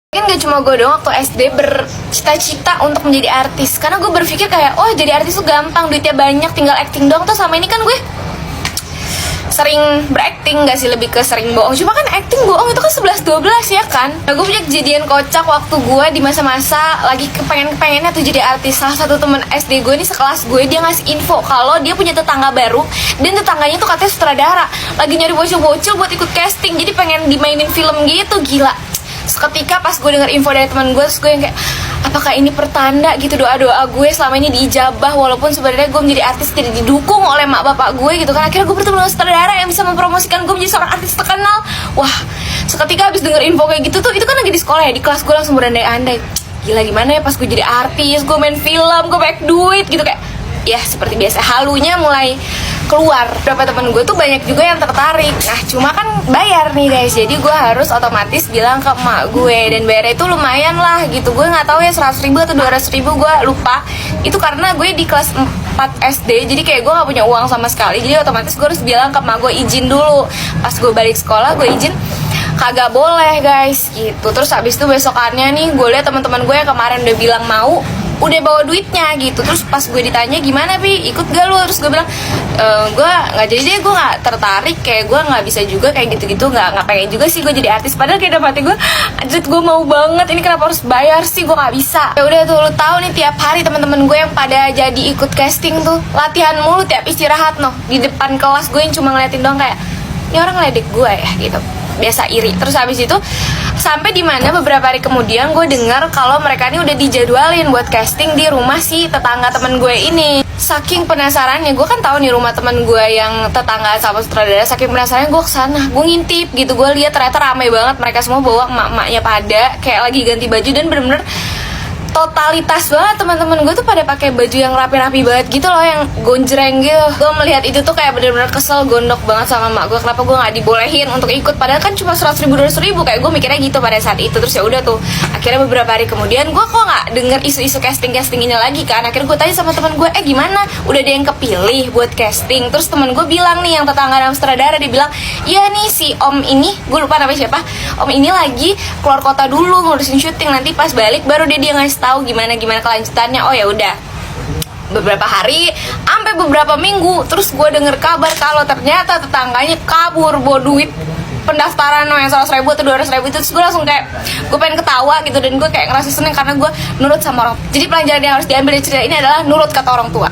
Mungkin gak cuma gue doang waktu SD bercita-cita untuk menjadi artis. Karena gue berpikir kayak, oh jadi artis tuh gampang, duitnya banyak, tinggal acting doang. Tuh sama ini kan gue sering berakting, gak sih, lebih ke sering bohong. Cuma kan acting bohong itu kan 11-12 ya kan. Nah, gue punya kejadian kocak waktu gue di masa-masa lagi kepengennya tuh jadi artis. Salah satu temen SD gue nih sekelas gue, dia ngasih info kalau dia punya tetangga baru, dan tetangganya tuh katanya sutradara, lagi nyari bocil-bocil buat ikut casting, jadi pengen dimainin film gitu. Gila. Seketika pas gue denger info dari teman gue, terus gue yang kayak, apakah ini pertanda gitu, doa-doa gue selama ini diijabah, walaupun sebenarnya gue menjadi artis tidak didukung oleh mak bapak gue gitu kan. Akhirnya gue bertemu dengan sutradara yang bisa mempromosikan gue menjadi seorang artis terkenal. Wah, seketika habis denger info kayak gitu tuh, itu kan lagi di sekolah ya, di kelas gue langsung berandai-andai, gila gimana ya pas gue jadi artis, gue main film, gue banyak duit gitu. Kayak ya seperti biasa, halunya mulai keluar. Beberapa temen gue tuh banyak juga yang tertarik. Nah cuma kan bayar nih guys, jadi gue harus otomatis bilang ke emak gue, dan bayarnya itu lumayan lah gitu. Gue nggak tahu ya 100.000 atau 200.000, gue lupa. Itu karena gue di kelas 4 SD, jadi kayak gue nggak punya uang sama sekali. Jadi otomatis gue harus bilang ke emak gue izin dulu. Pas gue balik sekolah gue izin, kagak boleh guys gitu. Terus habis itu besokannya nih gue lihat teman-teman gue yang kemarin udah bilang mau, udah bawa duitnya gitu. Terus pas gue ditanya gimana Pi, ikut gak lu? Terus gue bilang gue nggak jadi deh, gue nggak tertarik, kayak gue nggak bisa juga kayak gitu-gitu, nggak pengen juga sih gue jadi artis. Padahal kayak dalam hati gue, anjir gue mau banget, ini kenapa harus bayar sih, gue nggak bisa. Ya udah tuh, lu tahu nih tiap hari teman-teman gue yang pada jadi ikut casting tuh latihan mulu tiap istirahat noh, di depan kelas gue yang cuma ngeliatin doang, kayak ini orang ngeledek gue ya gitu, biasa iri. Terus habis itu sampai dimana beberapa hari kemudian gue dengar kalau mereka ini udah dijadwalin buat casting di rumah si tetangga temen gue ini. Saking penasarannya, gue kan tahu nih rumah temen gue yang tetangga sama sutradara. Saking penasarannya gue kesana, gue ngintip gitu. Gue lihat ternyata ramai banget, mereka semua bawa emak-emaknya pada kayak lagi ganti baju, dan bener-bener totalitas banget teman-teman gue tuh pada pakai baju yang rapi-rapi banget gitu loh, yang gonjreng gitu. Gue melihat itu tuh kayak bener-bener kesel, gondok banget sama mak gue, kenapa gue nggak dibolehin untuk ikut, padahal kan cuma 100.000 200.000, kayak gue mikirnya gitu pada saat itu. Terus ya udah tuh, akhirnya beberapa hari kemudian gue kok nggak denger isu-isu casting ini lagi kan. Akhirnya gue tanya sama teman gue, gimana, udah ada yang kepilih buat casting? Terus teman gue bilang nih, yang tetangga dalam sutradara, dia bilang iya nih si om ini, gue lupa namanya siapa, om ini lagi keluar kota dulu ngurusin syuting, nanti pas balik baru dia ngasih tahu gimana kelanjutannya. Oh ya udah, beberapa hari sampai beberapa minggu, terus gue denger kabar kalau ternyata tetangganya kabur bawa duit pendaftaran yang 100.000 atau 200.000 itu. Terus gue langsung kayak, gue pengen ketawa gitu, dan gue kayak ngerasa seneng karena gue nurut sama orang. Jadi pelajaran yang harus diambil dari cerita ini adalah nurut kata orang tua.